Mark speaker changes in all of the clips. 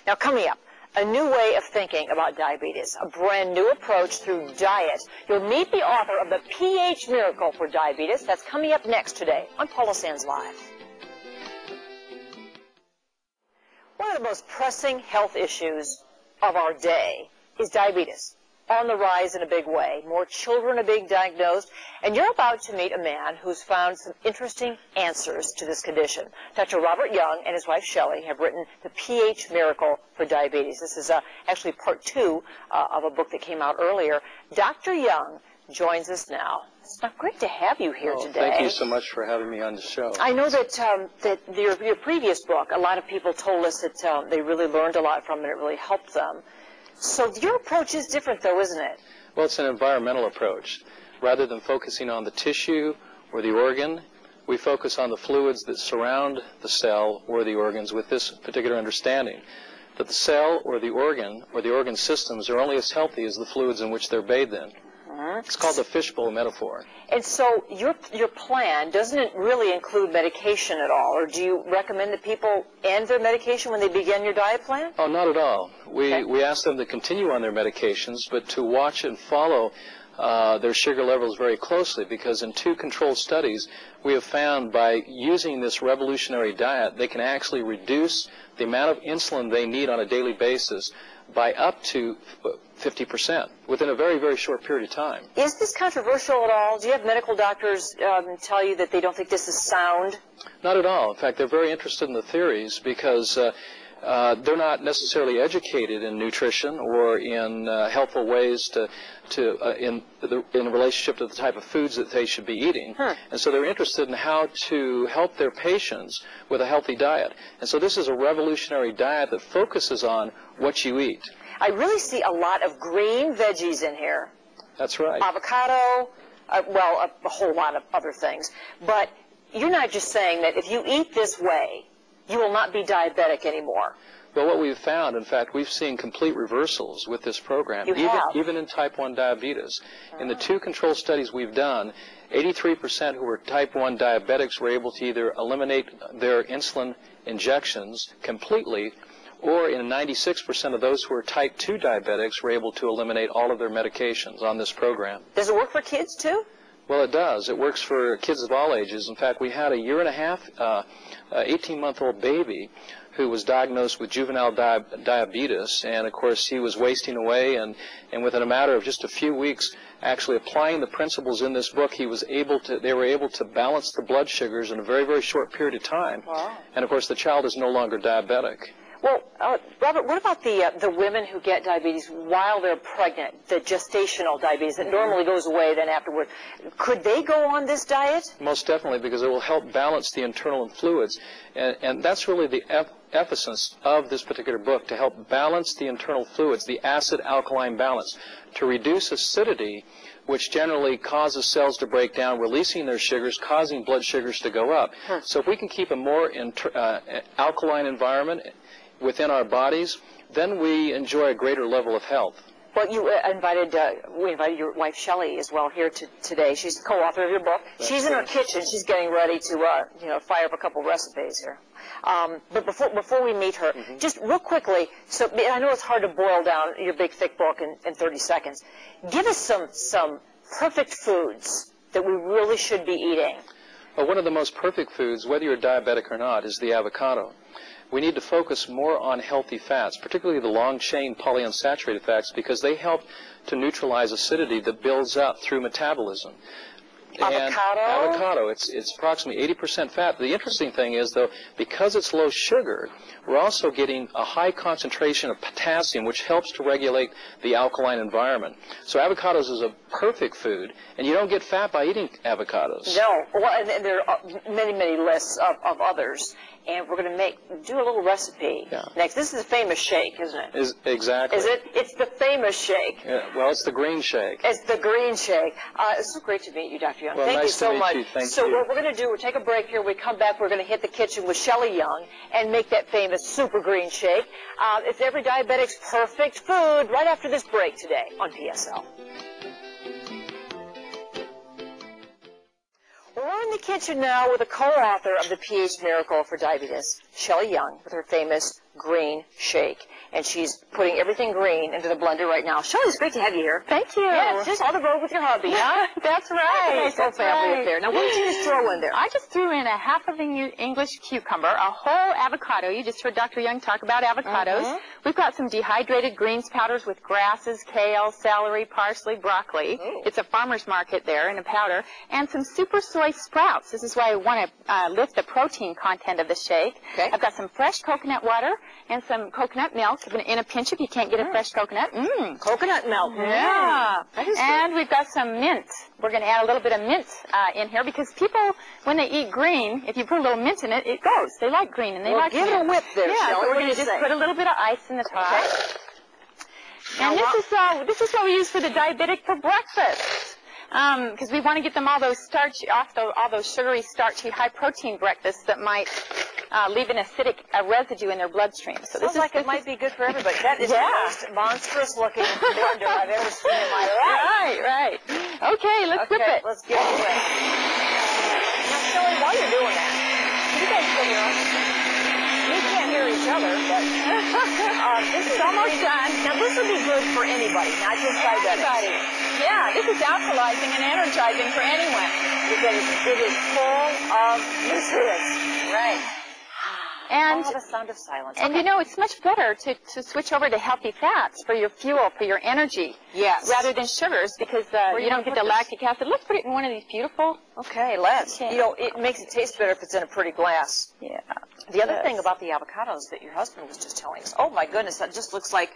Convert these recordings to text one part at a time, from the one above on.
Speaker 1: Now, coming up, a new way of thinking about diabetes, a brand new approach through diet. You'll meet the author of the pH Miracle for Diabetes. That's coming up next today on Paula Sands Live. One of the most pressing health issues of our day is diabetes. On the rise in a big way. More children are being diagnosed, and you're about to meet a man who's found some interesting answers to this condition. Dr. Robert Young and his wife Shelley have written The pH Miracle for Diabetes. This is actually part 2 of a book that came out earlier. Dr. Young joins us now. It's great to have you here today.
Speaker 2: Thank you so much for having me on the show.
Speaker 1: I know that your previous book, a lot of people told us that they really learned a lot from it and it really helped them. So your approach is different, though, isn't it?
Speaker 2: Well, it's an environmental approach. Rather than focusing on the tissue or the organ, we focus on the fluids that surround the cell or the organs with this particular understanding, that the cell or the organ systems are only as healthy as the fluids in which they're bathed in. It's called the fishbowl metaphor.
Speaker 1: And so your plan, doesn't it really include medication at all? Or do you recommend that people end their medication when they begin your diet plan?
Speaker 2: Oh, not at all. We ask them to continue on their medications, but to watch and follow their sugar levels very closely, because in 2 controlled studies, we have found by using this revolutionary diet, they can actually reduce the amount of insulin they need on a daily basis by up to 50% within a very, very short period of time.
Speaker 1: Is this controversial at all? Do you have medical doctors tell you that they don't think this is sound?
Speaker 2: Not at all. In fact, they're very interested in the theories because they're not necessarily educated in nutrition or in helpful ways in relationship to the type of foods that they should be eating. And so they're interested in how to help their patients with a healthy diet. And so this is a revolutionary diet that focuses on what you eat.
Speaker 1: I really see a lot of green veggies in here.
Speaker 2: That's right.
Speaker 1: Avocado, well, a whole lot of other things. But you're not just saying that if you eat this way, you will not be diabetic anymore.
Speaker 2: Well, what we've found, in fact, we've seen complete reversals with this program, even in type 1 diabetes. In the 2 controlled studies we've done, 83% who were type 1 diabetics were able to either eliminate their insulin injections completely, or in 96% of those who are type 2 diabetics were able to eliminate all of their medications on this program.
Speaker 1: Does it work for kids, too?
Speaker 2: Well, it does. It works for kids of all ages. In fact, we had a 1.5-year, 18-month-old baby who was diagnosed with juvenile diabetes, and of course he was wasting away, and within a matter of just a few weeks, actually applying the principles in this book, they were able to balance the blood sugars in a very, very short period of time.
Speaker 1: Wow.
Speaker 2: And of course the child is no longer diabetic.
Speaker 1: Well, Robert, what about the women who get diabetes while they're pregnant, the gestational diabetes that normally goes away then afterward? Could they go on this diet? Most
Speaker 2: definitely, because it will help balance the internal fluids. And that's really the emphasis of this particular book, to help balance the internal fluids, the acid-alkaline balance, to reduce acidity, which generally causes cells to break down, releasing their sugars, causing blood sugars to go up. So if we can keep a more alkaline environment within our bodies, then we enjoy a greater level of health.
Speaker 1: Well, we invited your wife Shelley as well here today. She's the co-author of your book. She's in her kitchen. She's getting ready to fire up a couple recipes here. But before we meet her, just real quickly, so I know it's hard to boil down your big thick book in 30 seconds. Give us some perfect foods that we really should be eating.
Speaker 2: Well, one of the most perfect foods, whether you're diabetic or not, is the avocado. We need to focus more on healthy fats, particularly the long-chain polyunsaturated fats, because they help to neutralize acidity that builds up through metabolism. Avocado, it's approximately 80% fat. The interesting thing is, though, because it's low sugar, we're also getting a high concentration of potassium, which helps to regulate the alkaline environment. So avocados is a perfect food, and you don't get fat by eating avocados.
Speaker 1: No. Well, and there are many, many lists of others. And we're going to do a little recipe next. This is a famous shake, isn't it?
Speaker 2: Exactly.
Speaker 1: Is it? It's the famous shake.
Speaker 2: Yeah, well, it's the green shake.
Speaker 1: It's the green shake. It's so great to meet you, Dr. Young.
Speaker 2: Well,
Speaker 1: Thank you
Speaker 2: nice
Speaker 1: so
Speaker 2: to meet
Speaker 1: much.
Speaker 2: you. Thank
Speaker 1: so
Speaker 2: you.
Speaker 1: What we're going to do, we'll take a break here. When we come back, we're going to hit the kitchen with Shelley Young and make that famous super green shake. It's every diabetic's perfect food right after this break today on PSL. We're in the kitchen now with a co-author of the pH Miracle for Diabetes, Shelley Young, with her famous green shake. and she's putting everything green into the blender right now. Shelley, it's great to have you here.
Speaker 3: Thank you.
Speaker 1: Yeah, just on the road with your hubby, huh?
Speaker 3: That's right.
Speaker 1: Nice whole family affair. Now, what did you just throw in there?
Speaker 3: I just threw in a half of an English cucumber, a whole avocado. You just heard Dr. Young talk about avocados. We've got some dehydrated greens powders with grasses, kale, celery, parsley, broccoli.
Speaker 1: Ooh.
Speaker 3: It's a farmer's market there in a powder. And some super soy sprouts. This is why I want to lift the protein content of the shake.
Speaker 1: Okay.
Speaker 3: I've got some fresh coconut water and some coconut milk in a pinch if you can't get a fresh coconut.
Speaker 1: Coconut milk.
Speaker 3: Yeah. And we've got some mint. We're going to add a little bit of mint in here because people, when they eat green, if you put a little mint in it, it goes. They like green and they like
Speaker 1: give
Speaker 3: mint.
Speaker 1: it a whip there,
Speaker 3: Yeah,
Speaker 1: Shelley.
Speaker 3: so we're going to just put a little bit of ice in the top.
Speaker 1: Okay.
Speaker 3: And this is what we use for the diabetic for breakfast. Because we want to get them all those all those sugary, starchy, high-protein breakfasts that might leave an acidic residue in their bloodstream. So
Speaker 1: Sounds like it might be good for everybody. That is the most monstrous-looking blender I've ever seen in my life.
Speaker 3: Right. Okay, let's whip it.
Speaker 1: Let's get it away. Now, Shelley, while you're doing that, can you guys still hear us? We can't hear each other, but this is almost done. Now, this would be good for anybody, not just diabetics.
Speaker 3: Yeah, this is alkalizing and energizing for anyone.
Speaker 1: Because it is full of nutrients. Right.
Speaker 3: And
Speaker 1: the sound of silence.
Speaker 3: And you know, it's much better to switch over to healthy fats for your fuel, for your energy.
Speaker 1: Yes.
Speaker 3: Rather than sugars, because you don't get the lactic acid. Let's put it in one of these beautiful.
Speaker 1: Okay, let's.
Speaker 3: Okay.
Speaker 1: You know, it makes it taste better if it's in a pretty glass.
Speaker 3: Yeah.
Speaker 1: The other thing about the avocados that your husband was just telling us. Oh my goodness, that just looks like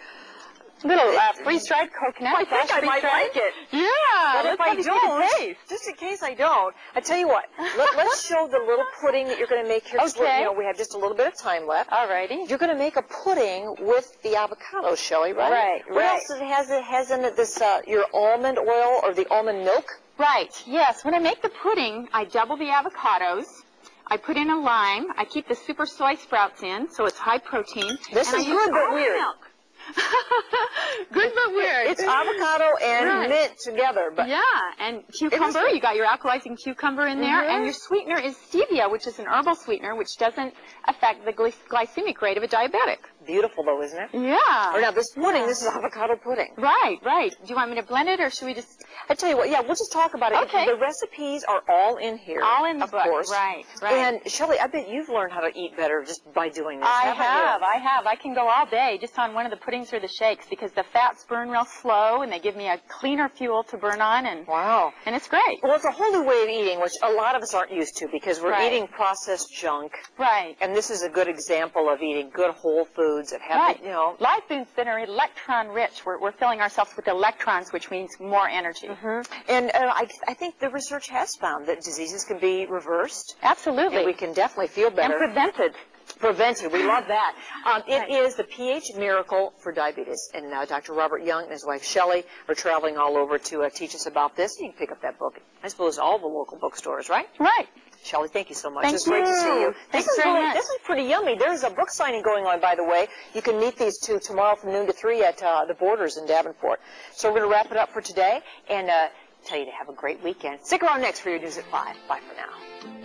Speaker 3: little freeze-dried coconut.
Speaker 1: I think I might like it.
Speaker 3: Yeah.
Speaker 1: But if I don't, just in case I don't, I tell you what. Let's show the little pudding that you're going to make here.
Speaker 3: Okay.
Speaker 1: You know, we have just a little bit of time left.
Speaker 3: Alrighty.
Speaker 1: You're going to make a pudding with the avocado, Shelley, right?
Speaker 3: Right.
Speaker 1: What else has in it? This your almond oil or the almond milk?
Speaker 3: Right. Yes. When I make the pudding, I double the avocados. I put in a lime. I keep the super soy sprouts in, so it's high protein.
Speaker 1: This is good but weird.
Speaker 3: Milk. Good but weird.
Speaker 1: It's avocado and mint together. But
Speaker 3: yeah, and cucumber. You got your alkalizing cucumber in there, and your sweetener is stevia, which is an herbal sweetener, which doesn't affect the glycemic rate of a diabetic.
Speaker 1: Beautiful, though, isn't it?
Speaker 3: Yeah.
Speaker 1: Or now this pudding, this is avocado pudding.
Speaker 3: Right. Do you want me to blend it, or should we just?
Speaker 1: I tell you what. Yeah, we'll just talk about it.
Speaker 3: Okay.
Speaker 1: The recipes are all in here.
Speaker 3: All in the book.
Speaker 1: Of course.
Speaker 3: Right.
Speaker 1: And Shelley, I bet you've learned how to eat better just by doing this.
Speaker 3: I have. I can go all day just on one of the puddings or the shakes because the fats burn real slow and they give me a cleaner fuel to burn on. And
Speaker 1: wow.
Speaker 3: And it's great.
Speaker 1: Well, it's a whole new way of eating, which a lot of us aren't used to because we're eating processed junk.
Speaker 3: Right.
Speaker 1: And this is a good example of eating good whole foods that have, you know.
Speaker 3: Live foods that are electron rich. We're filling ourselves with electrons, which means more energy.
Speaker 1: And I think the research has found that diseases can be reversed.
Speaker 3: Absolutely.
Speaker 1: And we can definitely feel better.
Speaker 3: And prevented.
Speaker 1: Prevented. We love that. It is the pH miracle for diabetes. And Dr. Robert Young and his wife Shelley are traveling all over to teach us about this. You can pick up that book, I suppose, all the local bookstores, right?
Speaker 3: Right.
Speaker 1: Shelley, thank you so much.
Speaker 3: Thank
Speaker 1: It's great to see you.
Speaker 3: Thanks very much.
Speaker 1: This is pretty yummy. There's a book signing going on, by the way. You can meet these two tomorrow from noon to 3 at the Borders in Davenport. So we're going to wrap it up for today and tell you to have a great weekend. Stick around next for your news at 5. Bye for now.